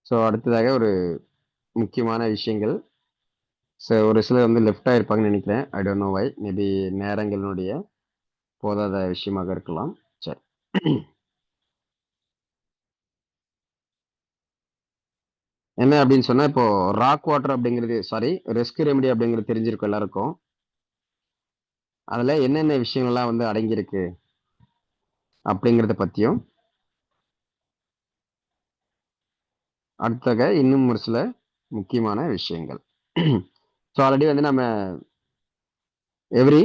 So அடுத்ததாக ஒரு முக்கியமான விஷயங்கள். ஸோ ஒரு சிலர் வந்து லெஃப்ட் ஆயிருப்பாங்கன்னு நினைக்கிறேன். I don't know why. Maybe நேரங்களினுடைய போதாத விஷயமாக இருக்கலாம். சரி. என்ன அப்படின்னு சொன்னா, இப்போ ராக் வாட்டர் அப்படிங்கிறது சாரி ரெஸ்க்யூ ரெமெடி அப்படிங்கிறது தெரிஞ்சிருக்கும் எல்லாருக்கும். அதுல என்னென்ன விஷயங்கள்லாம் வந்து அடங்கியிருக்கு அப்படிங்கிறத பத்தியும், அடுத்ததாக இன்னும் ஒரு சில முக்கியமான விஷயங்கள். ஸோ ஆல்ரெடி வந்து நம்ம எவ்ரி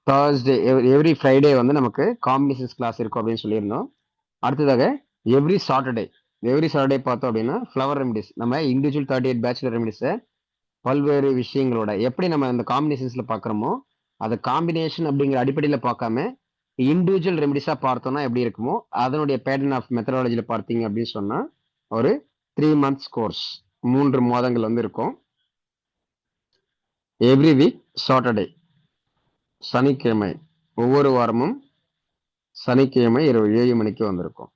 தேர்ஸ்டே எவ்ரி ஃப்ரைடே வந்து நமக்கு காம்பினேஷன்ஸ் கிளாஸ் இருக்கும் அப்படின்னு சொல்லியிருந்தோம். அடுத்ததாக எவ்ரி சாட்டர்டே பார்த்தோம் அப்படின்னா ஃப்ளவர் ரெமிடிஸ் நம்ம இண்டிவிஜுவல் 38 பேச்சுலர் ரெமிடிஸை பல்வேறு விஷயங்களோட எப்படி நம்ம இந்த காம்பினேஷன்ஸ்ல பார்க்குறோமோ அதை காம்பினேஷன் அப்படிங்கிற அடிப்படையில் பார்க்காம இண்டிவிஜுவல் ரெமிடிஸா பார்த்தோம்னா எப்படி இருக்குமோ அதனுடைய பேட்டர்ன் ஆஃப் மெத்தடாலஜியில் பார்த்தீங்க அப்படின்னு சொன்னா ஒரு 3 months கோர்ஸ் 3 மாதங்கள் வந்து இருக்கும். எவ்ரி வீக் சாட்டர்டே சனிக்கிழமை ஒவ்வொரு வாரமும் சனிக்கிழமை இரவு 7 மணிக்கு வந்திருக்கும்.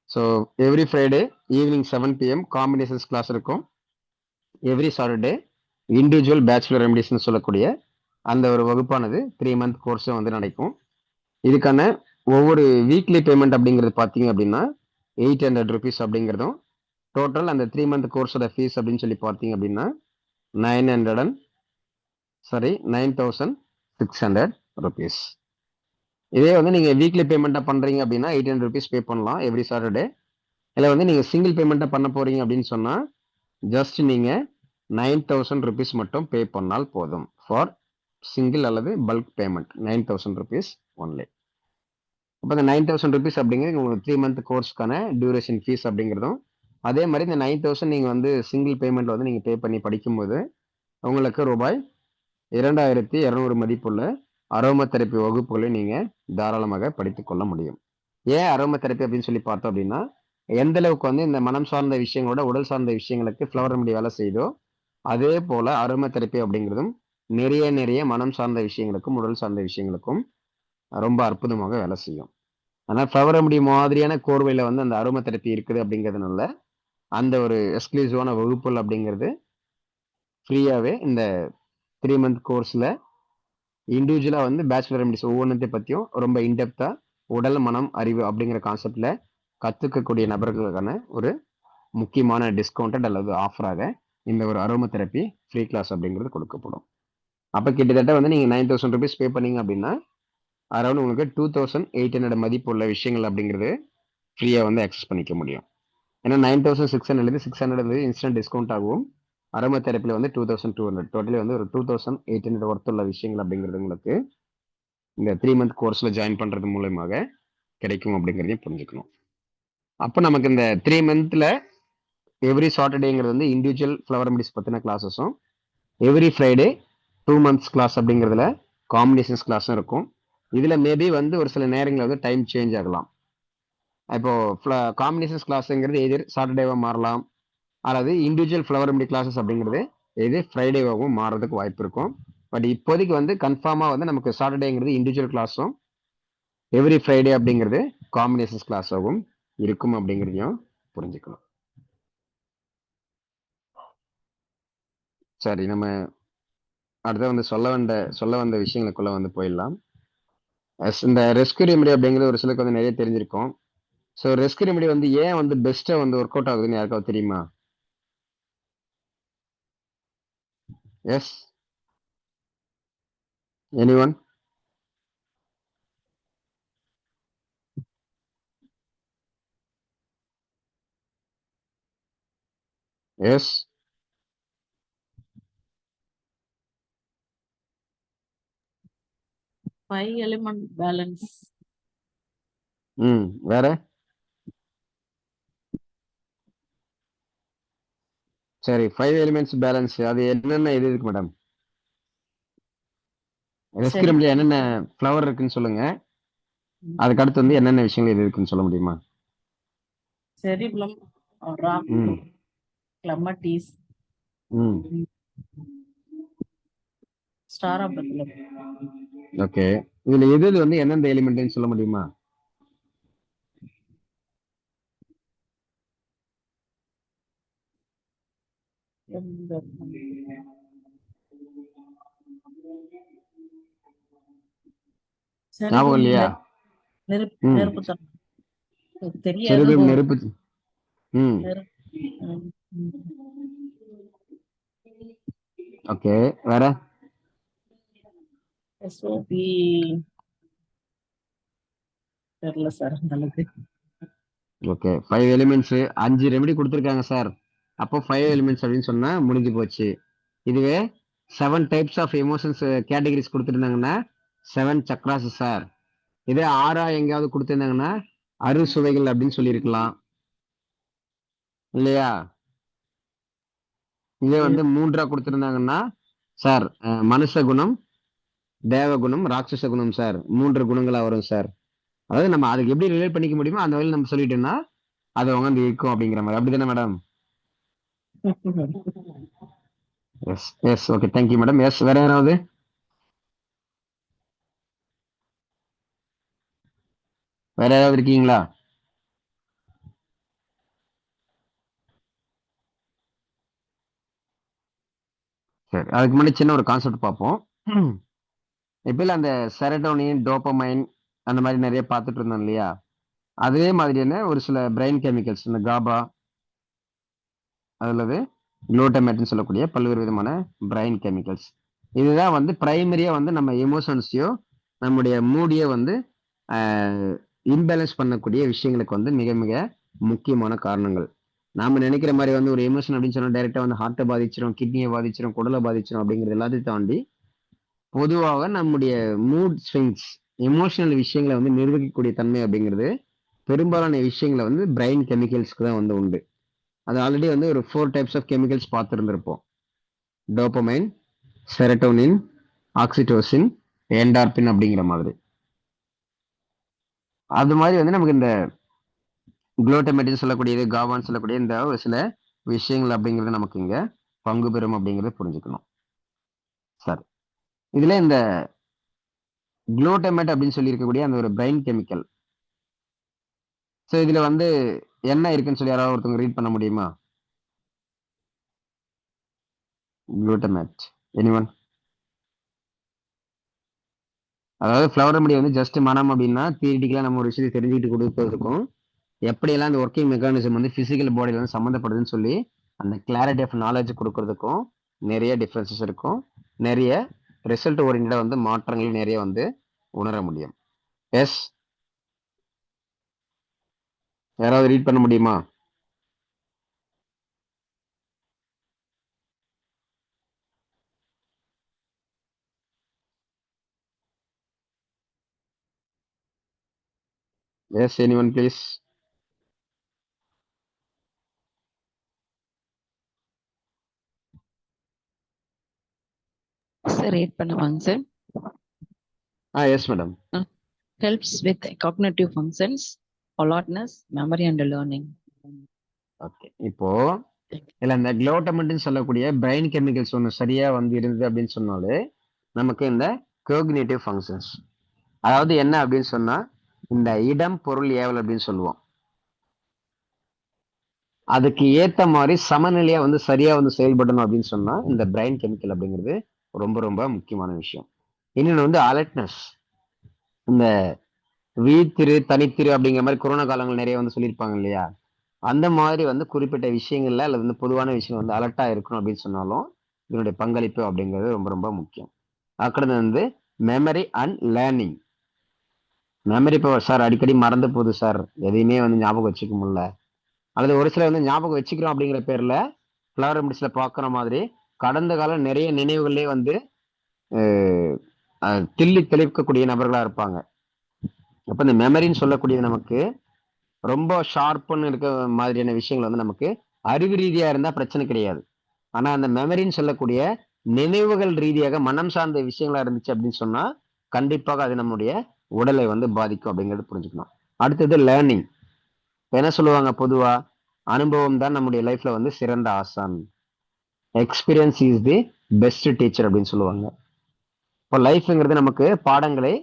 So every Friday evening 7 PM combinations class இருக்கும். எவ்ரி சாட்டர்டே இண்டிவிஜுவல் பேச்சுலர் ரெமிடிஸ்னு சொல்லக்கூடிய அந்த ஒரு வகுப்பானது 3 month கோர்ஸும் வந்து நடக்கும். இதுக்கான ஒவ்வொரு வீக்லி பேமெண்ட் அப்படிங்கிறது பார்த்தீங்க அப்படின்னா 800 rupees அப்படிங்கிறதும் டோட்டல் அந்த 3 month கோர்ஸோட ஃபீஸ் அப்படின்னு சொல்லி பார்த்தீங்க அப்படின்னா 9,600 rupees. இதே வந்து நீங்க வீக்லி பேமெண்ட்டாக பண்றீங்க அப்படின்னா 800 rupees பே பண்ணலாம் எவ்ரி சாட்டர்டே. இல்லை வந்து நீங்க சிங்கிள் பேமெண்ட்டாக பண்ண போறீங்க அப்படின்னு சொன்னா ஜஸ்ட் நீங்க 9,000 rupees மட்டும் பே பண்ணால் போதும். ஃபார் சிங்கிள் அல்லது பல்க் பேமெண்ட் 9,000 rupees ஒன்லி. அப்போ இந்த 9,000 rupees அப்படிங்கிறது உங்களுக்கு 3 month கோர்ஸ்க்கான டியூரேஷன் ஃபீஸ் அப்படிங்கிறதும் அதே மாதிரி இந்த 9,000 நீங்க வந்து சிங்கிள் பேமெண்ட் வந்து நீங்க பே பண்ணி படிக்கும்போது உங்களுக்கு ரூபாய் 2,200 மதிப்புள்ள அரோமா தெரப்பி வகுப்புகளை நீங்க தாராளமாக படித்துக் கொள்ள முடியும். ஏன் அரோமா தெரப்பி அப்படின்னு சொல்லி பார்த்தோம் அப்படின்னா எந்த அளவுக்கு வந்து இந்த மனம் சார்ந்த விஷயங்களோட உடல் சார்ந்த விஷயங்களுக்கு ஃப்ளவர் ரெமெடி வேலை செய்தோ அதே போல அரோமா தெரப்பி அப்படிங்கிறதும் நிறைய மனம் சார்ந்த விஷயங்களுக்கும் உடல் சார்ந்த விஷயங்களுக்கும் ரொம்ப அற்புதமாக வேலை செய்யும். ஆனால் ஃப்ளவர் ரெமெடி மாதிரியான கோர்வையில் வந்து அந்த அரோமா தெரப்பி இருக்குது அப்படிங்கிறதுனால அந்த ஒரு எக்ஸ்க்ளூசிவான வகுப்புகள் அப்படிங்கிறது ஃப்ரீயாகவே இந்த 3 month கோர்ஸில் இண்டிவிஜுவலாக வந்து பேச்சுலர் ரெமெடிஸ் ஒவ்வொன்றத்தை பற்றியும் ரொம்ப இன்டெப்த்தாக உடல் மனம் அறிவு அப்படிங்கிற கான்செப்டில் கற்றுக்கக்கூடிய நபர்களுக்கான ஒரு முக்கியமான டிஸ்கவுண்டட் அல்லது ஆஃபராக இந்த ஒரு அரோமா தெரப்பி ஃப்ரீ கிளாஸ் அப்படிங்கிறது கொடுக்கப்படும். அப்போ கிட்டத்தட்ட வந்து நீங்கள் 9,000 rupees பே பண்ணீங்க அப்படின்னா அரௌண்ட் உங்களுக்கு 2,800 மதிப்புள்ள விஷயங்கள் அப்படிங்கிறது ஃப்ரீயாக வந்து அக்சஸ் பண்ணிக்க முடியும். ஏன்னா 9,600 600 இன்ஸ்டன்ட் டிஸ்கவுண்ட் ஆகும். அரோமா தெரப்பியில் வந்து 2,200 டோட்டலி வந்து ஒரு 2,800 ஒர்த்துள்ள விஷயங்கள் அப்படிங்கிறது உங்களுக்கு இந்த 3 month கோர்ஸில் ஜாயின் பண்ணுறது மூலயமாக கிடைக்கும் அப்படிங்கிறதையும் புரிஞ்சுக்கணும். அப்போ நமக்கு இந்த 3 monthல எவ்ரி சாட்டர்டேங்கிறது வந்து இண்டிவிஜுவல் ஃப்ளவர் ரெமெடிஸ் பற்றின கிளாஸஸும் எவ்ரி ஃப்ரைடே 2 months கிளாஸ் அப்படிங்கிறதுல காம்பினேஷன்ஸ் கிளாஸும் இருக்கும். இதில் மேபி வந்து ஒரு சில நேரங்களில் வந்து டைம் சேஞ்ச் ஆகலாம். இப்போ காம்பினேஷன்ஸ் கிளாஸுங்கிறது எதிர் சாட்டர்டேவாக மாறலாம் அல்லது இண்டிவிஜுவல் ஃப்ளவர் ரெமெடி கிளாஸஸ் அப்படிங்கிறது இது ஃப்ரைடேவாகவும் மாறதுக்கு வாய்ப்பு இருக்கும். பட் இப்போதைக்கு வந்து கன்ஃபார்மாக வந்து நமக்கு சாட்டர்டேங்கிறது இண்டிவிஜுவல் கிளாஸும் எவ்ரி ஃப்ரைடே அப்படிங்கிறது காம்பினேஷன்ஸ் கிளாஸாகவும் இருக்கும் அப்படிங்கிறதையும் புரிஞ்சுக்கணும். சரி, நம்ம அடுத்த வந்து சொல்ல வந்த விஷயங்களுக்குள்ள வந்து போயிடலாம். இந்த ரெஸ்க்யூ ரெமெடி அப்படிங்கிறது ஒரு சிலருக்கு வந்து நிறைய தெரிஞ்சிருக்கும். ஸோ ரெஸ்க்யூ ரெமெடி வந்து ஏன் வந்து பெஸ்ட்டாக வந்து ஒர்க் அவுட் ஆகுதுன்னு யாருக்காவது தெரியுமா? Yes, anyone? Yes. 5 element balance. வேற? சரி, 5 எலிமெண்ட்ஸ் பேலன்ஸ் அது என்னென்ன இது இருக்கு மேடம்? ரெஸ்க்யூ சரி. ரெமெடியில் என்னென்ன ஃப்ளவர் இருக்குன்னு சொல்லுங்க. அதுக்கு அடுத்து வந்து என்னென்ன விஷயங்கள் இது இருக்குன்னு சொல்ல முடியுமா? Cerebellum, rock, ம் clematis, ம் starobeculum. ஓகே. இதுல எது வந்து எந்தெந்த எலிமெண்ட்னு சொல்ல முடியுமா? ஞாபகம் இல்லையா? ம். நெருப்பு தெரியாது. செரிபிரம் நெருப்பு. ம். ஓகே, வேற? எஸ்ஓபி தெரியல சார் அந்த அளவுக்கு. ஓகே, 5 எலிமெண்ட்ஸ் 5 ரெமெடி கொடுத்துருக்காங்க சார். அப்போ 5 எலிமெண்ட்ஸ் அப்படின்னு சொன்னா முடிஞ்சு போச்சு. இதுவே 7 டைப்ஸ் ஆஃப் எமோஷன்ஸ் கேட்டகரிஸ் கொடுத்துருந்தாங்கன்னா 7 சக்ராஸ் சார். இதே 6 எங்கேயாவது கொடுத்துருந்தாங்கன்னா அறுசுவைகள் அப்படின்னு சொல்லியிருக்கலாம் இல்லையா? இதே வந்து 3 கொடுத்துருந்தாங்கன்னா சார் மனுஷ குணம், தேவகுணம், ராட்சச குணம் சார். 3 குணங்களா வரும் சார். அதாவது நம்ம அதுக்கு எப்படி ரிலேட் பண்ணிக்க முடியுமோ அந்த வகையில் நம்ம சொல்லிட்டோம்னா அது உட்காந்து இருக்கும் அப்படிங்கிற மாதிரி. அப்படிதானே madam? Yes yes, okay, thank you madam. Yes, வேற யாராவது? வேற யாராவது இருக்கீங்களா? சரி, அதுக்கு முன்னாடி சின்ன ஒரு கான்செப்ட் பார்ப்போம். இப்போ இல்லை அந்த செரட்டோனின், டோப்பமைன் அந்த மாதிரி நிறைய பார்த்துட்டு இருந்தோம் இல்லையா? அதே மாதிரியான ஒரு சில பிரெயின் கெமிக்கல்ஸ், இந்த காபா அல்லது குளூட்டமேட்னு சொல்லக்கூடிய பல்வேறு விதமான பிரெயின் கெமிக்கல்ஸ். இதுதான் வந்து பிரைமரியா வந்து நம்ம எமோஷன்ஸையோ நம்முடைய மூடியோ வந்து இம்பேலன்ஸ் பண்ணக்கூடிய விஷயங்களுக்கு வந்து மிக மிக முக்கியமான காரணங்கள். நாம நினைக்கிற மாதிரி வந்து ஒரு எமோஷன் அப்படின்னு சொன்னா டைரக்டா வந்து ஹார்ட்டை பாதிச்சிடும், கிட்னியை பாதிச்சிடும், குடலை பாதிச்சிடும் அப்படிங்கிறது எல்லாத்தையும் தாண்டி பொதுவாக நம்முடைய மூட் ஸ்விங்ஸ், எமோஷனல் விஷயங்களை வந்து நிர்வகிக்கக்கூடிய தன்மை அப்படிங்கிறது பெரும்பாலான விஷயங்களை வந்து பிரெயின் கெமிக்கல்ஸ்க்கு தான் வந்து உண்டு. அது ஆல்ரெடி வந்து ஒரு 4 டைப்ஸ் ஆஃப் கெமிக்கல்ஸ் பார்த்துருந்துருப்போம். டோப்பமைன், செரட்டோனின், ஆக்சிடோசின், என்டார்பின் அப்படிங்கிற மாதிரி. அது மாதிரி வந்து நமக்கு இந்த குளூட்டமேட்டின் சொல்லக்கூடியது, காபான்னு சொல்லக்கூடிய இந்த ஒரு சில விஷயங்கள் அப்படிங்கிறது நமக்கு இங்க பங்கு பெறும் அப்படிங்கிறத புரிஞ்சுக்கணும். சரி, இதுல இந்த குளூட்டமேட் அப்படின்னு சொல்லி இருக்கக்கூடிய அந்த ஒரு பிரெயின் கெமிக்கல், ஸோ இதுல வந்து என்ன இருக்குன்னு சொல்லி யாராவது ஒருத்தவங்க ரீட் பண்ண முடியுமா? Glutamate, anyone? அதாவது ஃப்ளவர் ரெமடி வந்து ஜஸ்ட் மனம் அப்படின்னா தியரிட்டிக்கலா நம்ம ஒரு விஷயத்தை தெரிஞ்சுக்கிட்டு கொடுப்பதற்கும் எப்படியெல்லாம் அந்த ஒர்க்கிங் மெக்கானிசம் வந்து பிசிக்கல் பாடியில வந்து சம்மந்தப்படுதுன்னு சொல்லி அந்த கிளாரிட்டி ஆஃப் நாலேஜ் கொடுக்கறதுக்கும் நிறைய டிஃப்ரென்சஸ் இருக்கும். நிறைய ரிசல்ட் ஓரியன்டா வந்து மாற்றங்கள் நிறைய வந்து உணர முடியும். எஸ், யாராவது ரீட் பண்ண முடியுமா? Yes, anyone please? Sir read பண்ணுவாங்க sir. Yes madam. Helps with cognitive functions, alertness, memory and learning. Okay, இப்போ இல்ல இந்த குளூட்டமேட்னு சொல்லக்கூடிய பிரெயின் கெமிக்கல்ஸ் ஒன்று சரியா வந்து இருந்தது அப்படின்னு சொன்னாலே நமக்கு இந்த கோக்னிட்டிவ் ஃபங்க்ஷன்ஸ், அதாவது என்ன அப்படின்னு சொன்னா இந்த இடம் பொருள் ஏவல் அப்படின்னு சொல்லுவோம். அதுக்கு ஏத்த மாதிரி சமநிலையா வந்து சரியா வந்து செயல்படணும் அப்படின்னு சொன்னா இந்த பிரெயின் கெமிக்கல் அப்படிங்கிறது ரொம்ப ரொம்ப முக்கியமான விஷயம். இன்னொன்று வந்து அலர்ட்னஸ், இந்த வீத்திரு தனித்திரு அப்படிங்கிற மாதிரி கொரோனா காலங்கள் நிறைய வந்து சொல்லியிருப்பாங்க இல்லையா? அந்த மாதிரி வந்து குறிப்பிட்ட விஷயங்கள்ல அல்லது வந்து பொதுவான விஷயம் வந்து அலர்ட்டா இருக்கணும் அப்படின்னு சொன்னாலும் இதனுடைய பங்களிப்பு அப்படிங்கிறது ரொம்ப ரொம்ப முக்கியம். அக்கடது வந்து memory and learning. Memory power sir அடிக்கடி மறந்து போகுது சார், எதையுமே வந்து ஞாபகம் வச்சுக்க முடியல, அல்லது ஒரு சில வந்து ஞாபகம் வச்சுக்கிறோம் அப்படிங்கிற பேர்ல ஃபிளவர் ரெமடிஸ்ல பார்க்குற மாதிரி கடந்த காலம் நிறைய நினைவுகளே வந்து தில்லி தெளிக்கக்கூடிய நபர்களா இருப்பாங்க. அப்ப இந்த மெமரின்னு சொல்லக்கூடியது நமக்கு ரொம்ப ஷார்ப்புன்னு இருக்க மாதிரியான விஷயங்கள் வந்து நமக்கு அறிவு ரீதியா இருந்தா பிரச்சனை கிடையாது. ஆனா அந்த மெமரின்னு சொல்லக்கூடிய நினைவுகள் ரீதியாக மனம் சார்ந்த விஷயங்களா இருந்துச்சு அப்படின்னு சொன்னா கண்டிப்பாக அது நம்முடைய உடலை வந்து பாதிக்கும் அப்படிங்கிறது புரிஞ்சுக்கணும். அடுத்தது லேர்னிங். என்ன சொல்லுவாங்க பொதுவா, அனுபவம் தான் நம்முடைய லைஃப்ல வந்து சிறந்த ஆசான், experience is the best teacher அப்படின்னு சொல்லுவாங்க. இப்போ லைஃப்ங்கிறது நமக்கு பாடங்களை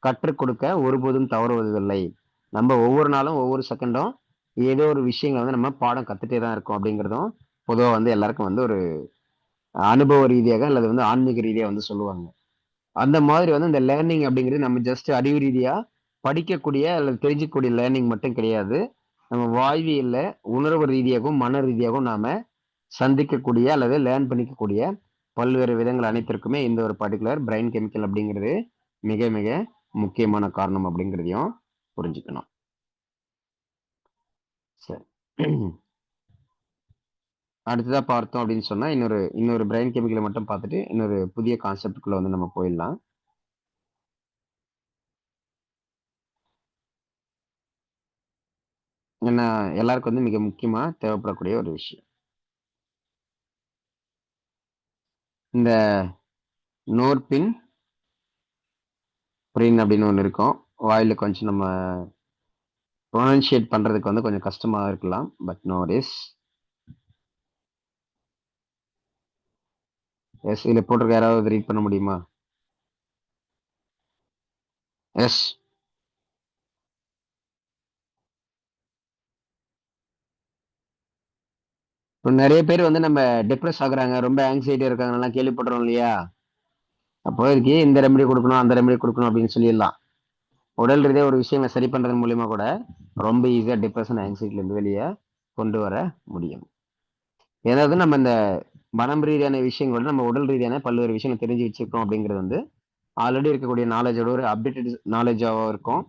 கற்றுக் கொடுக்க ஒருபோதும் தவறுவதில்லை. நம்ம ஒவ்வொரு நாளும் ஒவ்வொரு செகண்டும் ஏதோ ஒரு விஷயங்களை வந்து நம்ம பாடம் கத்துட்டே தான் இருக்கோம் அப்படிங்கிறதும் பொதுவா வந்து எல்லாருக்கும் வந்து ஒரு அனுபவ ரீதியாக அல்லது வந்து ஆன்மீக ரீதியா வந்து சொல்லுவாங்க. அந்த மாதிரி வந்து இந்த லேர்னிங் அப்படிங்கிறது நம்ம ஜஸ்ட் அறிவு ரீதியா படிக்கக்கூடிய அல்லது தெரிஞ்சுக்கக்கூடிய லேர்னிங் மட்டும் கிடையாது. நம்ம வாழ்வியல்ல உணர்வு ரீதியாகவும், மன ரீதியாகவும் நாம சந்திக்கக்கூடிய அல்லது லேர்ன் பண்ணிக்கக்கூடிய பல்வேறு விதங்கள் அனைத்திற்குமே இந்த ஒரு பர்ட்டிகுலர் பிரைன் கெமிக்கல் அப்படிங்கிறது மிக மிக முக்கியமான காரணம் அப்படிங்கிறதையும் புரிஞ்சுக்கணும். சரி. அடுத்ததா பார்த்தோம் அப்படின்னு சொன்னா இன்னொரு பிரைன் கெமிக்கலை மட்டும் பார்த்துட்டு இன்னொரு புதிய கான்செப்டுக்குள்ள வந்து நம்ம போயிடலாம். ஏன்னா எல்லாருக்கும் வந்து மிக முக்கியமா தேவைப்படக்கூடிய ஒரு விஷயம். இந்த நோர்பின் பிரின் அப்படின்னு ஒன்று இருக்கும். வாயில கொஞ்சம் நம்ம ப்ரொனன்சியேட் பண்றதுக்கு வந்து கொஞ்சம் கஷ்டமா இருக்கலாம். But no worries. எஸ், இதுல போட்டிருக்க யாராவது ரீட் பண்ண முடியுமா? எஸ். இப்போ நிறைய பேர் வந்து நம்ம டிப்ரெஸ் ஆகுறாங்க, ரொம்ப ஆங்ஸைட்டி இருக்காங்கலாம் கேள்விப்படுறோம் இல்லையா? அப்போ இதுக்கு இந்த ரெமெடி கொடுக்கணும், அந்த ரெமெடி கொடுக்கணும் அப்படின்னு சொல்லிடலாம். உடல் ரீதியா ஒரு விஷயங்களை சரி பண்றது மூலியமா கூட ரொம்ப ஈஸியா டிப்ரெஷன், ஆங்ஸைட்டில இருந்து வெளியே கொண்டு வர முடியும். ஏதாவது நம்ம இந்த மனம் ரீதியான விஷயங்களோட நம்ம உடல் ரீதியான பல்வேறு விஷயங்கள் தெரிஞ்சு வச்சிருக்கோம் அப்படிங்கிறது வந்து ஆல்ரெடி இருக்கக்கூடிய நாலேஜோட ஒரு அப்டேட்டட் நாலேஜாகவும் இருக்கும்.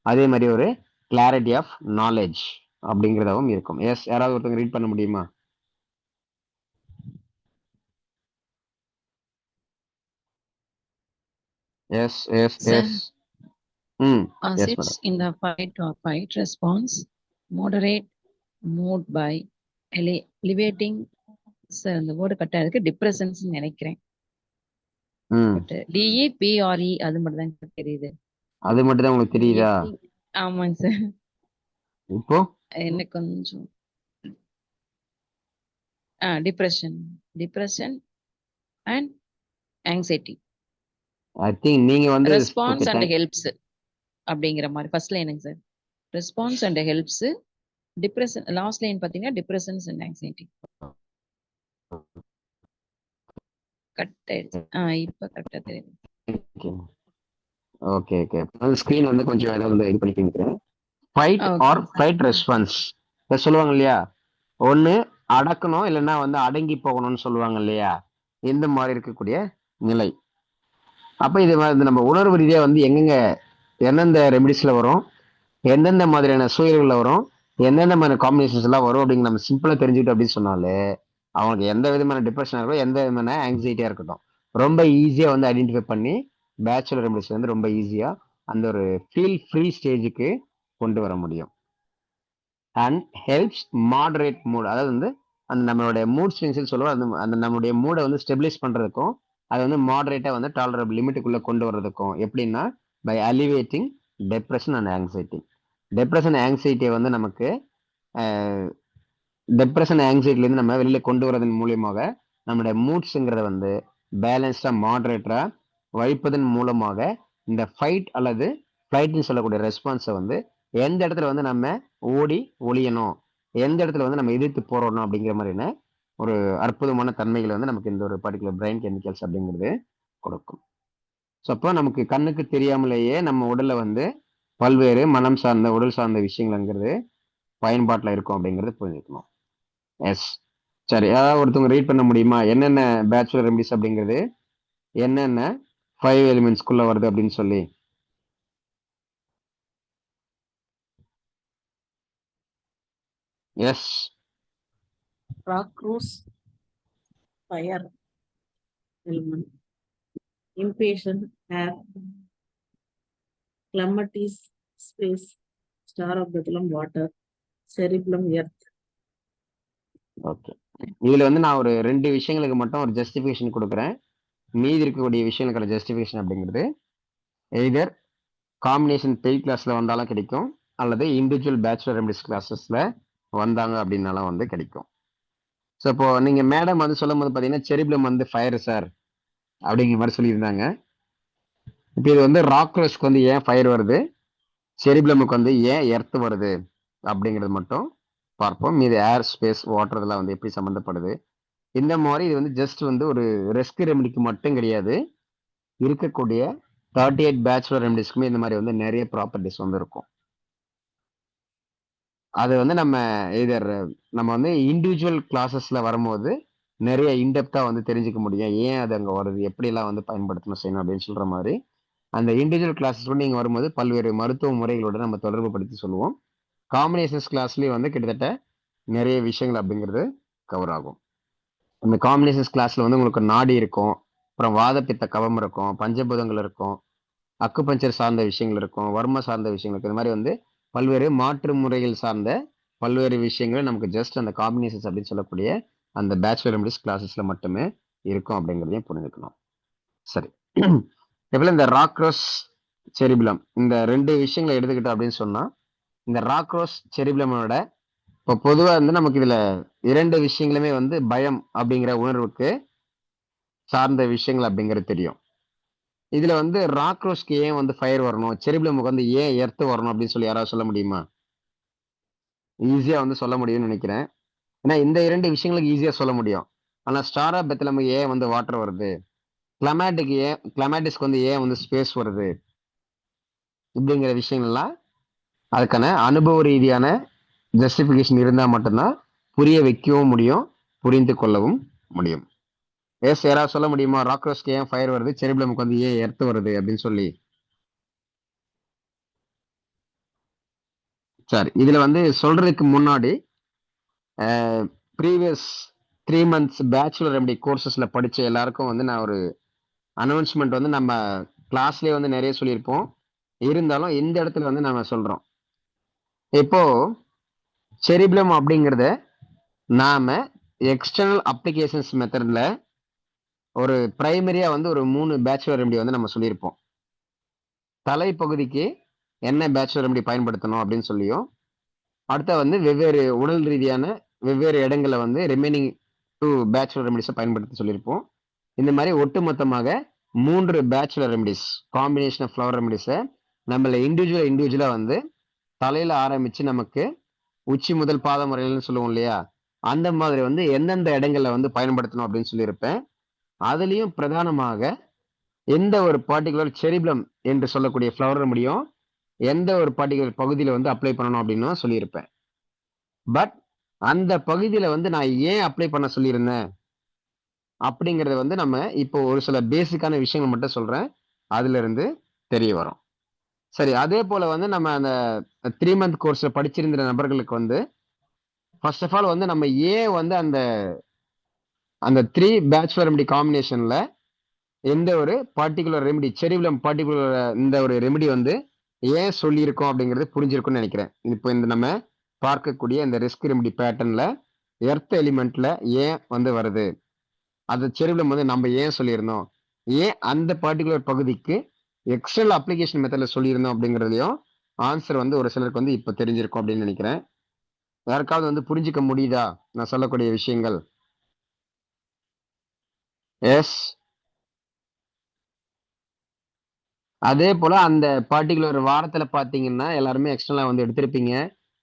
அதே மாதிரி ஒரு கிளாரிட்டி ஆஃப் நாலேஜ் அப்படிங்கிறதாவும் இருக்கும். எஸ், யாராவது ஒருத்தவங்க ரீட் பண்ண முடியுமா? Yes yes Sir, yes. ம். Yes sits madam. in the fight or fight response, moderate mood by elevating. Sir, அந்த வேர்டு கரெக்டா இருக்கு. டிப்ரெஷன்ஸ் நினைக்கிறேன். ம். பட் DEPRE அது மட்டும் தான் தெரியுது. அது மட்டும் தான் உங்களுக்கு தெரியுதா? ஆமாங்க சார். இப்போ எனக்கு கொஞ்சம் depression and anxiety. I think நீங்க வந்து ரெஸ்பான்ஸ் அண்ட் ஹெல்ப்ஸ் அப்படிங்கிற மாதிரி ஃபர்ஸ்ட் லைனுங்க sir. Response and helps, depression last line பாத்தீங்கன்னா டிப்ரெஷன்ஸ் அண்ட் ஆங்ஸைட்டி. கரெக்ட் ஆயிடுச்சு. இப்ப கரெக்டா தெரியுது. Okay okay. ஸ்கிரீன் வந்து கொஞ்சம் ஏதாவது இது பண்ணிக்கிறேன். ஃபைட் ஆர் ஃபைட் ரெஸ்பான்ஸ் சொல்லுவாங்க இல்லையா? ஒன்று அடக்கணும், இல்லைன்னா வந்து அடங்கி போகணும்னு சொல்லுவாங்க இல்லையா? இந்த மாதிரி இருக்கக்கூடிய நிலை. அப்போ இது நம்ம உணர்வு ரீதியாக வந்து எங்கெங்க எந்தெந்த ரெமெடிஸ்ல வரும், எந்தெந்த மாதிரியான சூழல்களில் வரும், எந்தெந்த மாதிரி காம்பினேஷன்ஸ் எல்லாம் வரும் அப்படிங்க நம்ம சிம்பிளா தெரிஞ்சுக்கிட்டோம் அப்படின்னு சொன்னாலே அவங்களுக்கு எந்த விதமான டிப்ரெஷனாக இருக்கட்டும், எந்த விதமான ஆங்ஸைட்டியா இருக்கட்டும், ரொம்ப ஈஸியா வந்து ஐடென்டிஃபை பண்ணி பேச்சுலர் ரெமெடிஸ் வந்து ரொம்ப ஈஸியா அந்த ஒரு ஃபீல் ஃப்ரீ ஸ்டேஜுக்கு கொண்டு வர முடியும். அண்ட் ஹெல்ப்ஸ் மாடரேட் மூட், அதாவது வந்து அந்த நம்மளுடைய மூட் ஸ்விங்ஸ் சொல்லுவோம். அந்த நம்மளுடைய மூடை வந்து ஸ்டெபிலைஸ் பண்றதுக்கும் அது வந்து மாடரேட்டா வந்து டாலரபிள் லிமிட்டுக்குள்ள கொண்டு வர்றதுக்கும் எப்படின்னா by alleviating depression and anxiety. Depression ஆங்ஸைட்டியை வந்து நமக்கு டெப்ரெஷன் ஆங்ஸைட்டிலேருந்து நம்ம வெளியில கொண்டு வரதன் மூலியமாக நம்மளுடைய மூட்ஸுங்கிறத வந்து பேலன்ஸ்டா மாடரேட்டரா வைப்பதன் மூலமாக இந்த ஃபைட் அல்லது ஃப்ளைட்னு சொல்லக்கூடிய ரெஸ்பான்ஸை வந்து எந்த இடத்துல வந்து நம்ம ஓடி ஒளியணும், எந்த இடத்துல வந்து நம்ம எதிர்த்து போறோம் அப்படிங்கிற மாதிரியான ஒரு அற்புதமான தன்மைகளை வந்து நமக்கு இந்த ஒரு பர்டிகுலர் பிரைன் கெமிக்கல்ஸ் அப்படிங்கிறது கொடுக்கும். ஸோ அப்போ நமக்கு கண்ணுக்கு தெரியாமலேயே நம்ம உடல்ல வந்து பல்வேறு மனம் சார்ந்த உடல் சார்ந்த விஷயங்கள்ங்கிறது பயன்பாட்டில் இருக்கும் அப்படிங்கிறது புரிஞ்சுக்கணும். எஸ், சரி. ஏதாவது ஒருத்தவங்க ரீட் பண்ண முடியுமா என்னென்ன பேச்சுலர் ரெமடிஸ் அப்படிங்கிறது என்னென்ன 5 எலிமெண்ட்ஸ்குள்ள வருது அப்படின்னு சொல்லி? Yes. Rock rose, fire element, impatient air, clematis space, star of Bethlehem water, cerebellum earth. Okay. இதுல வந்து நான் ஒரு 2 விஷயங்களுக்கு மட்டும் ஒரு ஜஸ்டிஃபிகேஷன் கொடுக்குறேன். மீதி இருக்கக்கூடிய விஷயங்களுக்கான ஜஸ்டிஃபிகேஷன் அப்படிங்கிறது எய்தர் காம்பினேஷன் பெய்ட் கிளாஸ்ல வந்தாலும் கிடைக்கும், அல்லது இண்டிவிஜுவல் பேச்சுலர் ரெமடிஸ் கிளாஸஸ்ல வந்தாங்க அப்படின்னாலும் வந்து கிடைக்கும். ஸோ இப்போ நீங்க மேடம் வந்து சொல்லும் போது பார்த்தீங்கன்னா செரிப்ளம் வந்து ஃபயர் சார் அப்படிங்கிற மாதிரி சொல்லியிருந்தாங்க. இப்போ இது வந்து ராக்ரோஸ்க்கு வந்து ஏன் ஃபயர் வருது, செரிப்ளமுக்கு வந்து ஏன் எர்த் வருது அப்படிங்கிறது மட்டும் பார்ப்போம். மீது ஏர், ஸ்பேஸ், வாட்டர் இதெல்லாம் வந்து எப்படி சம்மந்தப்படுது. இந்த மாதிரி இது வந்து ஜஸ்ட் வந்து ஒரு ரெஸ்க் ரெமெடிக்கு மட்டும் கிடையாது. இருக்கக்கூடிய 38 பேச்சுலர் ரெமெடிஸ்க்குமே இந்த மாதிரி வந்து நிறைய ப்ராப்பர்ட்டிஸ் வந்து இருக்கும். அது வந்து நம்ம வந்து இண்டிவிஜுவல் கிளாஸஸ்ல வரும்போது நிறைய இன்டெப்தா வந்து தெரிஞ்சுக்க முடியும். ஏன் அது அங்க வருது, எப்படிலாம் வந்து பயன்படுத்தணும் செய்யணும் அப்படின்னு சொல்ற மாதிரி அந்த இண்டிவிஜுவல் கிளாஸஸ் நீங்க வரும்போது பல்வேறு மருத்துவ முறைகளோட நம்ம தொடர்பு படுத்தி சொல்லுவோம். காம்பினேஷன்ஸ் கிளாஸ்லயும் வந்து கிட்டத்தட்ட நிறைய விஷயங்கள் அப்படிங்கிறது கவர் ஆகும். இந்த காம்பினேஷன்ஸ் கிளாஸ்ல வந்து உங்களுக்கு நாடி இருக்கும், அப்புறம் வாதப்பித்த கவம் இருக்கும், பஞ்சபூதங்கள் இருக்கும், அக்குபஞ்சர் சார்ந்த விஷயங்கள் இருக்கும், வர்ம சார்ந்த விஷயங்கள் இருக்கும். இந்த மாதிரி வந்து பல்வேறு மாற்று முறைகள் சார்ந்த பல்வேறு விஷயங்கள் நமக்கு ஜஸ்ட் அந்த காம்பினேஷன்ஸ் அப்படின்னு சொல்லக்கூடிய அந்த பேச்சுலர் ரெமடிஸ் கிளாஸஸ்ல மட்டுமே இருக்கும் அப்படிங்கிறதையும் புரிஞ்சுக்கணும். சரி, எப்பல இந்த ராக்ரோஸ் செரிபிலம் இந்த 2 விஷயங்களை எடுத்துக்கிட்டோம் அப்படின்னு சொன்னா, இந்த ராக்ரோஸ் செரிபிலமோட இப்போ பொதுவா வந்து நமக்கு இதுல 2 விஷயங்களுமே வந்து பயம் அப்படிங்கிற உணர்வுக்கு சார்ந்த விஷயங்கள் அப்படிங்கிறது தெரியும். இதுல வந்து ராக்ரோஸ்க்கு ஏன் வந்து ஃபயர் வரணும், செரிபிளமுக்கு வந்து ஏன் எர்த் வரணும் அப்படின்னு சொல்லி யாராவது சொல்ல முடியுமா? ஈஸியா வந்து சொல்ல முடியும்னு நினைக்கிறேன். ஏன்னா இந்த 2 விஷயங்களுக்கு ஈஸியா சொல்ல முடியும். ஆனா ஸ்டார் ஆஃப் பெத்லஹேமுக்கு ஏன் வந்து வாட்டர் வருது, கிளமேட்டிஸ்க்கு வந்து ஏன் வந்து ஸ்பேஸ் வருது, இப்படிங்கிற விஷயங்கள்லாம் அதுக்கான அனுபவ ரீதியான ஜஸ்டிபிகேஷன் இருந்தா மட்டும்தான் புரிய வைக்கவும் முடியும், புரிந்து கொள்ளவும் முடியும். எஸ், யாராவது சொல்ல முடியுமா ராக்ரோஸ்க்கு ஏன் ஃபயர் வருது, செரிபிளமுக்கு வந்து ஏன் எர்த் வருது அப்படின்னு சொல்லி? சரி, இதுல வந்து சொல்றதுக்கு முன்னாடி ப்ரீவியஸ் 3 months பேச்சுலர் ரெமெடி கோர்சஸ்ல படிச்ச எல்லாருக்கும் வந்து நான் ஒரு அனௌன்ஸ்மெண்ட் வந்து நம்ம கிளாஸ்லயே வந்து நிறைய சொல்லியிருப்போம். இருந்தாலும் இந்த இடத்துல வந்து நம்ம சொல்றோம். இப்போ செரிபிளம் அப்படிங்கிறத நாம எக்ஸ்டர்னல் அப்ளிகேஷன்ஸ் மெத்தட்ல ஒரு பிரைமரியா வந்து ஒரு 3 பேச்சுலர் ரெமெடி வந்து நம்ம சொல்லியிருப்போம். தலைப்பகுதிக்கு என்ன பேச்சுலர் ரெமெடி பயன்படுத்தணும் அப்படின்னு சொல்லியும், அடுத்த வந்து வெவ்வேறு உடல் ரீதியான வெவ்வேறு இடங்களை வந்து ரிமைனிங் 2 பேச்சுலர் ரெமெடிஸை பயன்படுத்த சொல்லியிருப்போம். இந்த மாதிரி ஒட்டுமொத்தமாக 3 bachelor remedies, combination of flower ரெமெடிஸை நம்மள இண்டிவிஜுவலா வந்து தலையில ஆரம்பிச்சு நமக்கு உச்சி முதல் பாதம் வரையில்னு சொல்லுவோம் இல்லையா, அந்த மாதிரி வந்து எந்தெந்த இடங்கள்ல வந்து பயன்படுத்தணும் அப்படின்னு சொல்லியிருப்பேன். அதுலயும் பிரதானமாக எந்த ஒரு பர்டிகுலர் செரிபிளம் என்று சொல்லக்கூடிய ஃப்ளவர் ரெமடியும் எந்த ஒரு பர்டிகுலர் பகுதியில வந்து அப்ளை பண்ணணும் அப்படின்னு சொல்லியிருப்பேன். பட் அந்த பகுதியில வந்து நான் ஏன் அப்ளை பண்ண சொல்லியிருந்தேன் அப்படிங்கறத வந்து நம்ம இப்போ ஒரு சில பேசிக்கான விஷயங்கள் மட்டும் சொல்றேன், அதுல இருந்து தெரிய வரும். சரி, அதே போல வந்து நம்ம அந்த 3 month கோர்ஸ்ல படிச்சிருந்த நபர்களுக்கு வந்து ஃபர்ஸ்ட் ஆஃப் ஆல் வந்து நம்ம ஏன் வந்து அந்த 3 பேச்சுலர் ரெமெடி காம்பினேஷன்ல எந்த ஒரு பர்டிகுலர் ரெமெடி செரிபிளம் பர்டிகுலர் இந்த ஒரு ரெமெடி வந்து ஏன் சொல்லியிருக்கோம் அப்படிங்கிறது புரிஞ்சிருக்கும்னு நினைக்கிறேன். இப்போ இந்த நம்ம பார்க்கக்கூடிய இந்த ரிஸ்க் ரெமெடி பேட்டர்ன்ல எர்த் எலிமெண்ட்ல ஏன் வந்து வருது, அது செரிபிளம் வந்து நம்ம ஏன் சொல்லியிருந்தோம், ஏன் அந்த பர்டிகுலர் பகுதிக்கு எக்ஸ்டர்னல் அப்ளிகேஷன் மெத்தட்ல சொல்லியிருந்தோம் அப்படிங்கிறதுலயும் ஆன்சர் வந்து ஒரு சிலருக்கு வந்து இப்போ தெரிஞ்சிருக்கும் அப்படின்னு நினைக்கிறேன். யாருக்காவது வந்து புரிஞ்சுக்க முடியுதா நான் சொல்லக்கூடிய விஷயங்கள்? எஸ். அதே போல அந்த பர்டிகுலர் வாரத்துல பாத்தீங்கன்னா எல்லாருமே எக்ஸ்டர்னலா வந்து எடுத்திருப்பீங்க.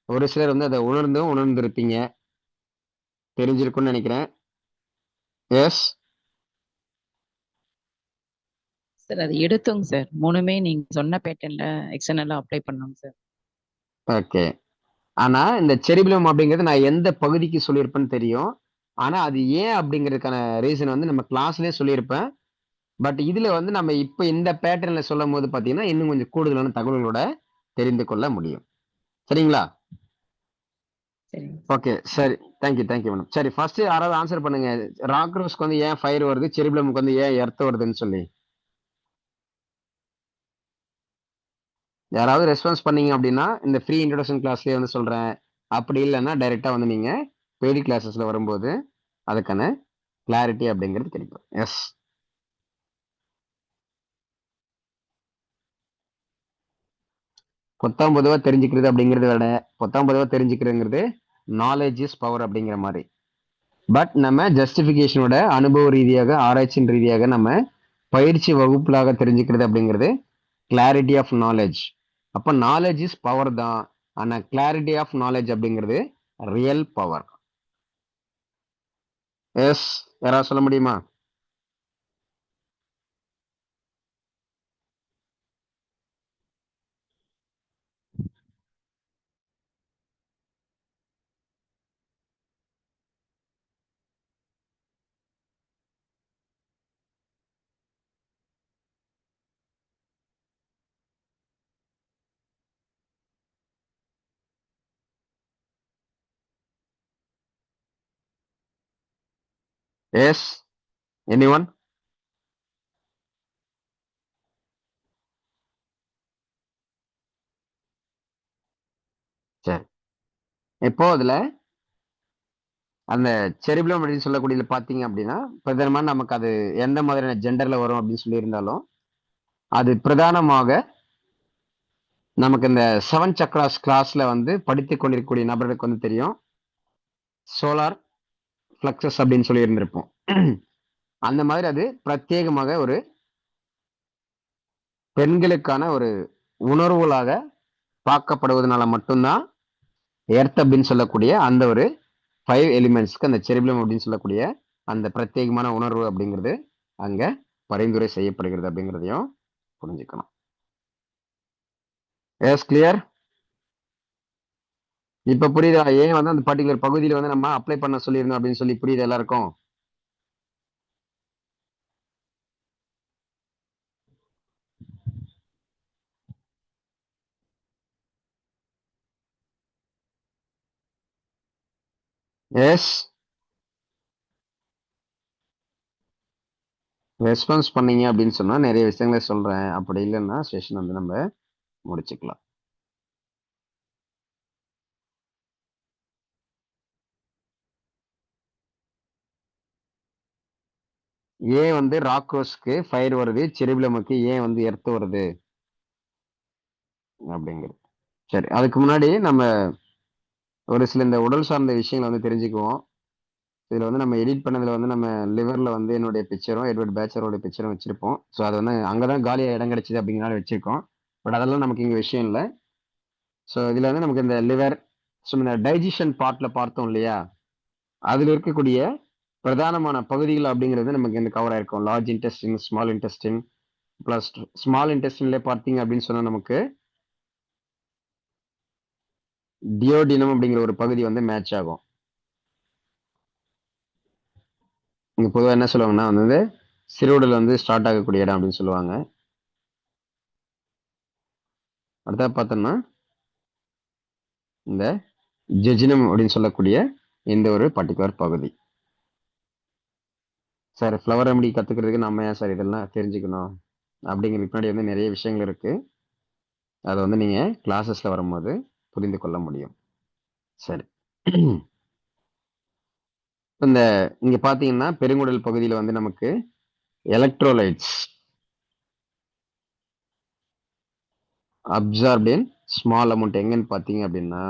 ஒரு சிலர் வந்து அதை உணர்ந்திருப்பீங்க. தெரிஞ்சிருக்கும்னு நினைக்கிறேன். எஸ். சார் அது எடுத்தோங்க சார். 3மே நீங்க சொன்ன பேட்டர்ன்ல எக்ஸ்டர்னலா அப்ளை பண்ணோங்க சார். ஓகே. ஆனா இந்த செரிபிளம் அப்படிங்கிறது நான் எந்த பகுதிக்கு சொல்லியிருப்பேன்னு தெரியும். ஆனா அது ஏன் அப்படிங்கிறதுக்கான ரீசன் வந்து நம்ம கிளாஸ்லயே சொல்லியிருப்பேன். பட் இதுல வந்து நம்ம இப்ப இந்த பேட்டர்ன்ல சொல்லும் போது பாத்தீங்கன்னா இன்னும் கொஞ்சம் கூடுதலான தகவல்களோட தெரிந்து கொள்ள முடியும். சரிங்களா? சரிங்க. ஓகே, சரி. Thank you madam. சரி, ஃபர்ஸ்ட் யாராவது ஆன்சர் பண்ணுங்க. ராக் ரோஸ்க்கு வந்து ஏன் ஃபயர் வருது, செரிபிளமுக்கு வந்து ஏன் எர்த் வருதுன்னு சொல்லி யாராவது ரெஸ்பான்ஸ் பண்ணீங்க அப்படின்னா இந்த ஃப்ரீ இன்ட்ரோடக்ஷன் கிளாஸ்லயே வந்து சொல்றேன். அப்படி இல்லைன்னா டைரக்டா வந்து நீங்க பெய்டு கிளாஸஸ்ல வரும்போது அதுக்கான கிளாரிட்டி அப்படிங்கிறது கிடைக்கும். எஸ். பொதுவா தெரிஞ்சுக்கிறது அப்படிங்கிறத விட பொதுவா தெரிஞ்சுக்கிறதுங்கிறது நாலேஜ் இஸ் பவர் அப்படிங்கிற மாதிரி. பட் நம்ம ஜஸ்டிபிகேஷனோட அனுபவ ரீதியாக ஆராய்ச்சியின் ரீதியாக நம்ம பயிற்சி வகுப்புலாக தெரிஞ்சுக்கிறது அப்படிங்கிறது கிளாரிட்டி ஆஃப் நாலேஜ். அப்ப நாலேஜ் இஸ் பவர் தான். ஆனா கிளாரிட்டி ஆஃப் நாலேஜ் அப்படிங்கிறது ரியல் பவர். எஸ், யாராவது சொல்ல முடியுமா? Yes, anyone? சரி, இப்போ அதுல அந்த செரிப்ளம் அப்படின்னு சொல்லக்கூடியது பாத்தீங்க அப்படின்னா பிரதானமா நமக்கு அது எந்த மாதிரியான ஜெண்டர்ல வரும் அப்படின்னு சொல்லியிருந்தாலும் அது பிரதானமாக நமக்கு இந்த 7 சக்ராஸ் கிளாஸ்ல வந்து படித்துக் கொண்டிருக்கக்கூடிய நபர்களுக்கு வந்து தெரியும். சோலார் பிளக்ஸஸ் அப்படின்னு சொல்லி இருந்திருப்போம். அந்த மாதிரி அது பிரத்யேகமாக ஒரு பெண்களுக்கான ஒரு உணர்வுகளாக பார்க்கப்படுவதனால மட்டும்தான் எர்த் அப்படின்னு சொல்லக்கூடிய அந்த ஒரு 5 எலிமெண்ட்ஸ்க்கு அந்த செரிப்ளம் அப்படின்னு சொல்லக்கூடிய அந்த பிரத்யேகமான உணர்வு அப்படிங்கிறது அங்க பரிந்துரை செய்யப்படுகிறது அப்படிங்கிறதையும் புரிஞ்சுக்கணும். Yes, clear? இப்ப புரியுதா ஏன் வந்து அந்த பர்டிகுலர் பகுதியில வந்து நம்ம அப்ளை பண்ண சொல்லியிருந்தோம் அப்படின்னு சொல்லி புரியுது எல்லாருக்கும்? எஸ், ரெஸ்பான்ஸ் பண்ணீங்க அப்படின்னு சொன்னா நிறைய விஷயங்களை சொல்றேன். அப்படி இல்லைன்னா செஷன் வந்து நம்ம முடிச்சுக்கலாம். ஏன் வந்து ராக்ரோஸ்க்கு ஃபயர் வருது, செரிப்ளமுக்கு ஏன் வந்து எர்த் வருது அப்படிங்கிறது. சரி, அதுக்கு முன்னாடி நம்ம ஒரு சில இந்த உடல் சார்ந்த விஷயங்களை வந்து தெரிஞ்சுக்குவோம். இதுல வந்து நம்ம எடிட் பண்ணதுல வந்து நம்ம லிவர்ல வந்து என்னுடைய பிக்சரும் எட்வர்ட் பேச்சரோட பிக்சரும் வச்சிருப்போம். ஸோ அது வந்து அங்கதான் காலியா இடம் கிடைச்சது அப்படிங்கிறனால வச்சிருக்கோம். பட் அதெல்லாம் நமக்கு இங்க விஷயம் இல்லை. ஸோ இதுல வந்து நமக்கு இந்த லிவர், ஸோ இந்த டைஜஷன் பார்ட்ல பார்த்தோம் இல்லையா, அதுல இருக்கக்கூடிய பிரதானமான பகுதிகள் அப்படிங்கிறது நமக்கு இந்த கவர் ஆயிருக்கும். Large intestine, small intestine, plus small இன்டெஸ்டின்ல பார்த்தீங்க அப்படின்னு சொன்னா நமக்கு டியோடினம் அப்படிங்கிற ஒரு பகுதி வந்து மேட்ச் ஆகும். இங்க பொதுவாக என்ன சொல்லுவாங்கன்னா வந்து சிறுவுடல் வந்து ஸ்டார்ட் ஆகக்கூடிய இடம் அப்படின்னு சொல்லுவாங்க. அடுத்தா பார்த்தோம்னா இந்த ஜெஜினம் அப்படின்னு சொல்லக்கூடிய இந்த ஒரு பர்டிகுலர் பகுதி. சார், ஃப்ளவர் ரெமடி கத்துக்கிறதுக்கு நம்ம ஏன் சார் இதெல்லாம் தெரிஞ்சுக்கணும் அப்படிங்கிறதுக்கு முன்னாடி வந்து நிறைய விஷயங்கள் இருக்கு. அதை வந்து நீங்க கிளாஸஸ்ல வரும்போது புரிந்து கொள்ள முடியும். சரி, இந்த இங்க பாத்தீங்கன்னா பெருங்குடல் பகுதியில வந்து நமக்கு எலக்ட்ரோலைட்ஸ் அப்சார்ப்ட் இன் ஸ்மால் அமௌண்ட் எங்கன்னு பாத்தீங்க அப்படின்னா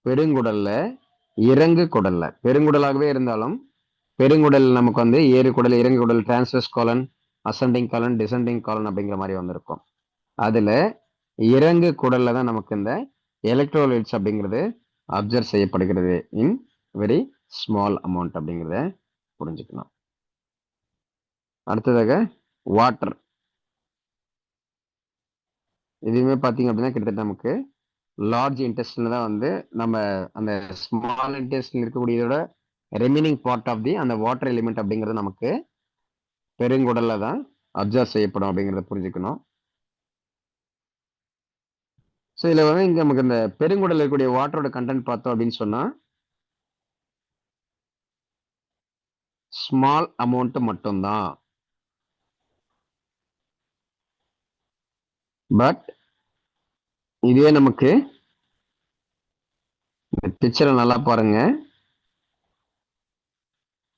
பெருங்குடல்ல, இறங்கு குடல்ல, பெருங்குடலாகவே இருந்தாலும் பெருங்குடல் நமக்கு வந்து ஏறு குடல், இறங்கு குடல், டிரான்ஸ்வர்ஸ் காலன், அசெண்டிங் காலன், டிசெண்டிங் காலன் அப்படிங்கிற மாதிரி வந்திருக்கும். அதுல இறங்கு குடல்ல தான் நமக்கு இந்த எலக்ட்ரோலைட்ஸ் அப்படிங்கிறது அப்சர்வ் செய்யப்படுகிறது இன் வெரி ஸ்மால் அமௌண்ட் அப்படிங்கிறத புரிஞ்சுக்கணும். அடுத்ததாக வாட்டர். இதுவுமே பார்த்தீங்க அப்படின்னா கிட்டத்தட்ட நமக்கு லார்ஜ் இன்டெஸ்டின் தான் வந்து நம்ம அந்த ஸ்மால் இன்டெஸ்டின் இருக்கக்கூடியதோட ரெமினிங் பார்ட் ஆஃப் தி அந்த வாட்டர் எலிமெண்ட் அப்படிங்கிறது நமக்கு பெருங்குடல்ல தான் அப்சர்வ் செய்யப்படும் அப்படிங்கிறத புரிஞ்சுக்கணும். ஸோ இதில் வந்து இங்கே நமக்கு இந்த பெருங்குடல் இருக்கக்கூடிய வாட்டரோட கண்டென்ட் பார்த்தோம் அப்படின்னு சொன்னா ஸ்மால் அமௌண்ட் மட்டும்தான். பட் இதே நமக்கு இந்த பிக்சரை நல்லா பாருங்க.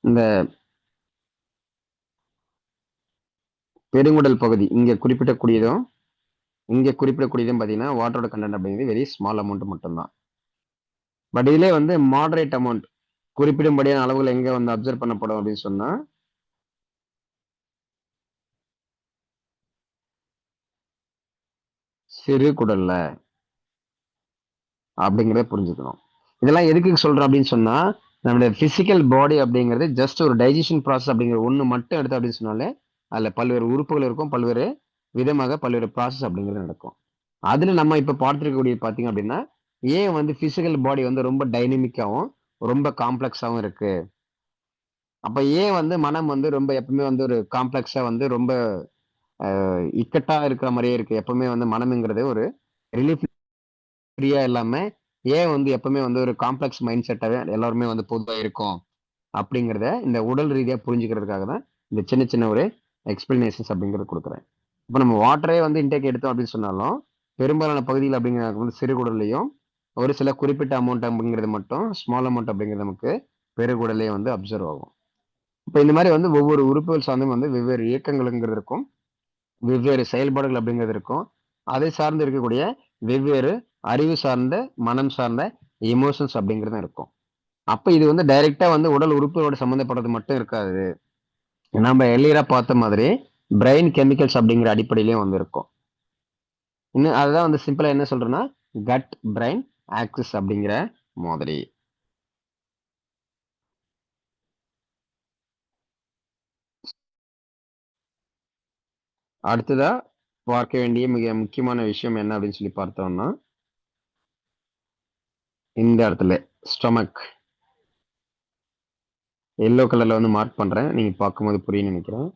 இந்த பெருங்குடல் பகுதி இங்க குறிப்பிடக்கூடியதும் இங்க குறிப்பிடக்கூடியதும் பார்த்தீங்கன்னா வாட்டரோட கண்டென்ட் அப்படிங்கிறது வெரி ஸ்மால் அமௌண்ட் மட்டும்தான். பட் இதுல வந்து மாடரேட் அமௌண்ட் குறிப்பிடும்படியான அளவுகள் எங்க வந்து அப்சர்வ் பண்ணப்படும் அப்படின்னு சொன்னா சிறு குடல்ல அப்படிங்கிறத புரிஞ்சுக்கணும். இதெல்லாம் எதுக்கு சொல்றோம் அப்படின்னு சொன்னா, நம்மளுடைய பிசிக்கல் பாடி அப்படிங்கிறது ஜஸ்ட் ஒரு டைஜஷன் ப்ராசஸ் அப்படிங்கிற ஒண்ணு மட்டும் எடுத்தோம் அப்படின்னு சொன்னாலே, அதுல பல்வேறு உறுப்புகள் இருக்கும். பல்வேறு விதமாக பல்வேறு ப்ராசஸ் அப்படிங்கிறது நடக்கும். அதுல நம்ம இப்ப பார்த்திருக்கக்கூடியது பார்த்தீங்க அப்படின்னா, ஏன் வந்து பிசிக்கல் பாடி வந்து ரொம்ப டைனமிக்காவும், ரொம்ப காம்ப்ளெக்ஸாவும் இருக்கு. அப்ப ஏன் வந்து மனம் வந்து ரொம்ப எப்பவுமே வந்து ஒரு காம்ப்ளெக்ஸா வந்து ரொம்ப இக்கட்டா இருக்கிற மாரியே இருக்கு. எப்பவுமே வந்து மனம்ங்கிறது ஒரு ரிலீஃப் ஃப்ரீயா இல்லாம, ஏன் வந்து எப்பவுமே வந்து ஒரு காம்ப்ளெக்ஸ் மைண்ட் செட்டாவே எல்லாருமே வந்து பொதுவா இருக்கும். அப்படிங்கிறத இந்த உடல் ரீதியா புரிஞ்சுக்கிறதுக்காக தான், இந்த சின்ன சின்ன ஒரு எக்ஸ்பிளனேஷன்ஸ் அப்படிங்கிறது குடுக்குறேன். இப்ப நம்ம வாட்டரே வந்து இன்டேக் எடுத்தோம் அப்படின்னு சொன்னாலும், பெரும்பாலான பகுதிகள் அப்படிங்கிறது வந்து சிறுகுடல்லயும், ஒரு சில குறிப்பிட்ட அமௌண்ட் அப்படிங்கிறது மட்டும் ஸ்மால் அமௌண்ட் அப்படிங்கிறது நமக்கு பெருகுடல்லயே வந்து அப்சர்வ் ஆகும். இப்ப இந்த மாரி வந்து ஒவ்வொரு உறுப்புகள் சார்ந்தும் வந்து வெவ்வேறு இயக்கங்கள்ங்கிறது இருக்கும். வெவ்வேறு செயல்பாடுகள் அப்படிங்கிறது இருக்கும். அதை சார்ந்து இருக்கக்கூடிய வெவ்வேறு அறிவு சார்ந்த, மனம் சார்ந்த எமோஷன்ஸ் அப்படிங்கிறதும் இருக்கும். அப்ப இது வந்து டைரக்ட்டா வந்து உடல் உறுப்புகளோட சம்மந்தப்பட்டது மட்டும் இருக்காது. நம்ம எர்லியரா பார்த்த மாதிரி, பிரெயின் கெமிக்கல்ஸ் அப்படிங்கிற அடிப்படையிலயும் வந்து இருக்கும். இன்னும் அதுதான் வந்து சிம்பிளா என்ன சொல்றேன்னா, கட் பிரெயின் ஆக்சிஸ் அப்படிங்கிற மாதிரி. அடுத்ததா பார்க்க வேண்டிய மிக முக்கியமான விஷயம் என்ன அப்படின்னு சொல்லி பார்த்தோம்னா, இந்த இடத்துல ஸ்டொமக் எல்லோ கலர்ல வந்து மார்க் பண்றேன். நீங்க பார்க்கும்போது புரியும்னு நினைக்கிறேன்.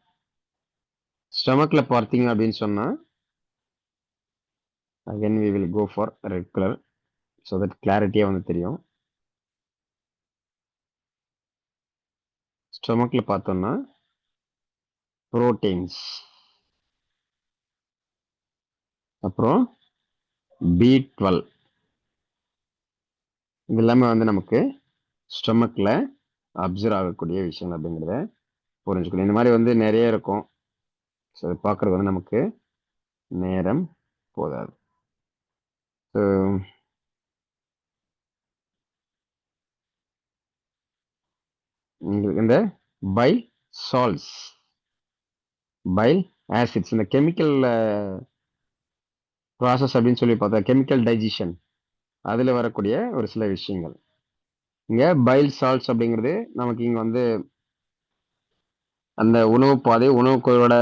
ஸ்டொமக்ல பார்த்தீங்க அப்படின்னு சொன்னா, again we will go for red color so that clarity வந்து தெரியும். ஸ்டொமக்ல பார்த்தோம்னா, புரோட்டீன்ஸ், அப்புறம் B12 இது எல்லாமே வந்து நமக்கு ஸ்டொமக்ல அப்சர்வ் ஆகக்கூடிய விஷயங்கள் அப்படிங்கிறத புரிஞ்சுக்கணும். இந்த மாதிரி வந்து நிறைய இருக்கும். ஸோ அது பார்க்கறது வந்து நமக்கு நேரம் போதாது. ஸோ இந்த பைல் சால்ட்ஸ், பைல் ஆசிட்ஸ், இந்த கெமிக்கல் ப்ராசஸ் அப்படின்னு சொல்லி பார்த்தா கெமிக்கல் டைஜஷன் அதில் வரக்கூடிய ஒரு சில விஷயங்கள். இங்க பைல் சால்ட்ஸ் அப்படிங்கிறது நமக்கு இங்க வந்து அந்த உணவு பாதை உணவுக்குழோட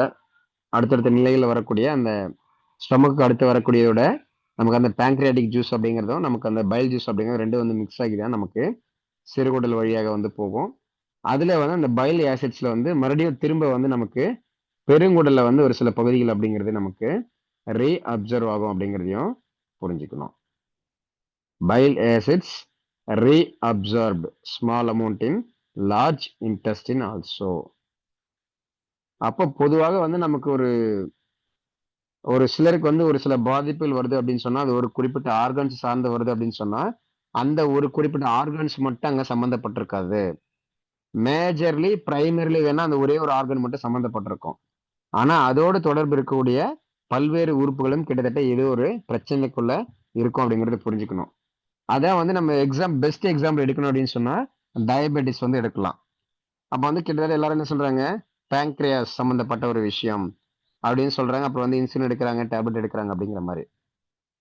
அடுத்தடுத்த நிலையில் வரக்கூடிய அந்த ஸ்டொமக்கு அடுத்து வரக்கூடியதோட நமக்கு அந்த பேங்க்ரியாட்டிக் ஜூஸ் அப்படிங்கிறதும் நமக்கு அந்த பைல் ஜூஸ் அப்படிங்கிறது ரெண்டும் வந்து மிக்ஸ் ஆகி தான் நமக்கு சிறுகுடல் வழியாக வந்து போகும். அதுல வந்து அந்த பைல் ஆசிட்ஸ்ல வந்து மறுபடியும் திரும்ப வந்து நமக்கு பெருங்குடல்ல வந்து ஒரு சில பகுதிகள் அப்படிங்கிறது நமக்கு ரீ அப்சர்வ் ஆகும் அப்படிங்கிறதையும் புரிஞ்சுக்கணும். File acids re observed small amount in large intestine also. அப்போ பொதுவாக வந்து நமக்கு ஒரு சிலருக்கு வந்து ஒரு சில பாதிப்புகள் வருது அப்படின்னு சொன்னா, அது ஒரு குறிப்பிட்ட ஆர்கன்ஸ் சார்ந்து வருது அப்படின்னு சொன்னா, அந்த ஒரு குறிப்பிட்ட ஆர்கன்ஸ் மட்டும் அங்க சம்மந்தப்பட்டிருக்காது. மேஜர்லி, பிரைமரிலி வேணா அந்த ஒரே ஒரு ஆர்கன் மட்டும் சம்மந்தப்பட்டிருக்கும். ஆனா அதோடு தொடர்பு இருக்கக்கூடிய பல்வேறு உறுப்புகளும் கிட்டத்தட்ட ஏதோ ஒரு பிரச்சனைக்குள்ள இருக்கும் அப்படிங்கறத புரிஞ்சுக்கணும். அதான் வந்து நம்ம பெஸ்ட் எக்ஸாம்பிள் எடுக்கணும் அப்படின்னு சொன்னா, டயபெட்டிஸ் வந்து எடுக்கலாம். அப்ப வந்து கிட்டத்தட்ட எல்லாரும் என்ன சொல்றாங்க, பேங்க்ரியாஸ் சம்பந்தப்பட்ட ஒரு விஷயம் அப்படின்னு சொல்றாங்க. அப்புறம் வந்து இன்சுலின் எடுக்கிறாங்க, டேப்லெட் எடுக்கிறாங்க அப்படிங்கிற மாதிரி.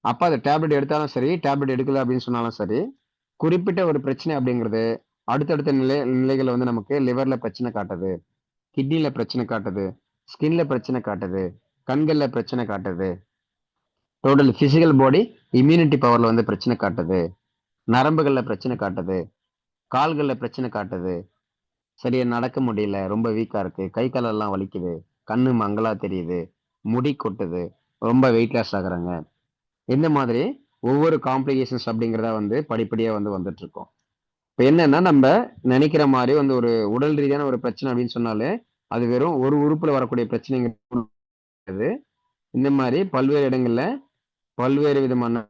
அப்ப அது டேப்லெட் எடுத்தாலும் சரி, டேப்லெட் எடுக்கல அப்படின்னு சொன்னாலும் சரி, குறிப்பிட்ட ஒரு பிரச்சனை அப்படிங்கிறது அடுத்தடுத்த நிலைகள் வந்து நமக்கு லிவர்ல பிரச்சனை காட்டுது, கிட்னில பிரச்சனை காட்டுது, ஸ்கின்ல பிரச்சனை காட்டுது, கண்கள்ல பிரச்சனை காட்டுது, டோட்டல் பிசிக்கல் பாடி இம்யூனிட்டி பவர்ல வந்து பிரச்சனை காட்டுது, நரம்புகள்ல பிரச்சனை காட்டுது, கால்கள்ல பிரச்சனை காட்டுது, சரியா நடக்க முடியல, ரொம்ப வீக்கா இருக்கு, கை கால் எல்லாம் வலிக்குது, கண்ணு மங்களா தெரியுது, முடி கொட்டுது, ரொம்ப வெயிட் லாஸ் ஆகுறாங்க. இந்த மாதிரி ஒவ்வொரு காம்ப்ளிகேஷன்ஸ் அப்படிங்கிறதா வந்து படிப்படியா வந்து வந்துட்டு இருக்கோம். இப்ப என்னன்னா நம்ம நினைக்கிற மாதிரி வந்து ஒரு உடல் ரீதியான ஒரு பிரச்சனை அப்படின்னு சொன்னாலே அது வெறும் ஒரு உறுப்புல வரக்கூடிய பிரச்சனைங்கிறது இந்த மாதிரி பல்வேறு இடங்கள்ல பல்வேறு விதமான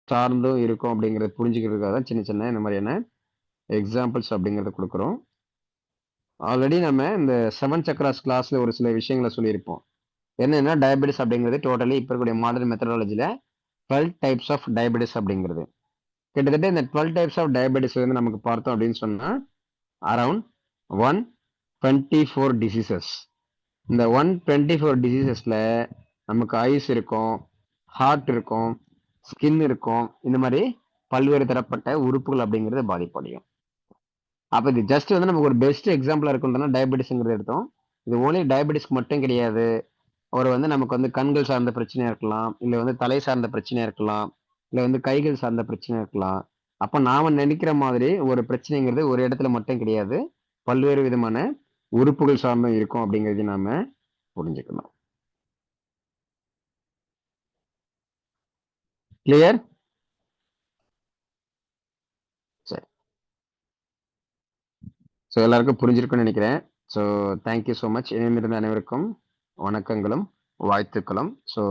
சார்ந்தும் இருக்கும் அப்படிங்கறத புரிஞ்சுக்கிறதுக்காக தான் சின்ன சின்ன இந்த மாதிரியான எக்ஸாம்பிள்ஸ் அப்படிங்கறத கொடுக்குறோம். ஆல்ரெடி நம்ம இந்த 7 சக்ராஸ் கிளாஸ்ல ஒரு சில விஷயங்களை சொல்லியிருப்போம். என்னன்னா டயபெட்டிஸ் அப்படிங்கிறது டோட்டலி இப்ப இருக்கக்கூடிய மாடர்ன் மெத்தடாலஜில 12 டைப்ஸ் ஆஃப் டயபெட்டிஸ் அப்படிங்கிறது. கிட்டத்தட்ட இந்த 12 டைப்ஸ் ஆஃப் டயபெட்டிஸ் வந்து நமக்கு பார்த்தோம் அப்படின்னு சொன்னா அரௌண்ட் 124 டிசீசஸ். இந்த 124 டிசீசஸ்ல நமக்கு ஐஸ் இருக்கும், ஹார்ட் இருக்கும், ஸ்கின் இருக்கும், இந்த மாதிரி பல்வேறு தரப்பட்ட உறுப்புகள் அப்படிங்கிறது பாதிப்படையும். அப்ப இது ஜஸ்ட் வந்து நமக்கு ஒரு பெஸ்ட் எக்ஸாம்பிளா இருக்கும்னா டயபெட்டிஸ்ங்கிறது எடுத்தோம். இது ஓன்லி டயபெட்டிஸ்க்கு மட்டும் கிடையாது. ஒரு வந்து நமக்கு வந்து கண்கள் சார்ந்த பிரச்சனையா இருக்கலாம், இல்ல வந்து தலை சார்ந்த பிரச்சனையா இருக்கலாம், இல்ல வந்து கைகள் சார்ந்த பிரச்சனையா இருக்கலாம். அப்ப நாம நினைக்கிற மாதிரி ஒரு பிரச்சனைங்கிறது ஒரு இடத்துல மட்டும் கிடையாது. பல்வேறு விதமான உறுப்புகள் சார்ந்தும் இருக்கும் அப்படிங்கிறதையும் நாம புரிஞ்சுக்கணும். கிளியர்? சரி. ஸோ எல்லாருக்கும் புரிஞ்சிருக்கும்னு நினைக்கிறேன். So thank you so much. இணைந்திருந்த அனைவருக்கும் வணக்கங்களும் வாழ்த்துக்களும். ஸோ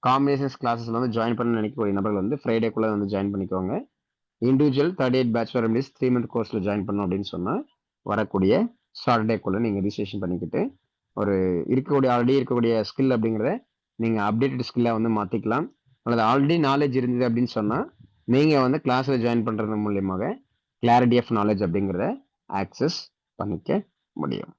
காம்பினேஷன்ஸ் கிளாஸஸ்ல வந்து ஜாயின் பண்ண நினைக்கக்கூடிய நபர்கள் வந்து ஃப்ரைடேக்குள்ள வந்து ஜாயின் பண்ணிக்கோங்க. இண்டிவிஜுவல் 38 பேச்சுலர் எம்டிஸ் 3 மந்த் கோர்ஸ்ல ஜாயின் பண்ணணும் அப்படின்னு சொன்னா வரக்கூடிய சாட்டர்டேக்குள்ள நீங்க ரிஜிஸ்ட்ரேஷன் பண்ணிக்கிட்டு ஒரு ஆல்ரெடி இருக்கக்கூடிய ஸ்கில் அப்படிங்கிறத நீங்க அப்டேட்டட் ஸ்கில்லா வந்து மாத்திக்கலாம். அல்லது ஆல்ரெடி நாலேஜ் இருந்தது அப்படின்னு சொன்னா நீங்க வந்து கிளாஸ்ல ஜாயின் பண்றது மூலியமாக கிளாரிட்டி ஆஃப் நாலேஜ் அப்படிங்கிறத ஆக்சஸ் பண்ணிக்க முடியும்.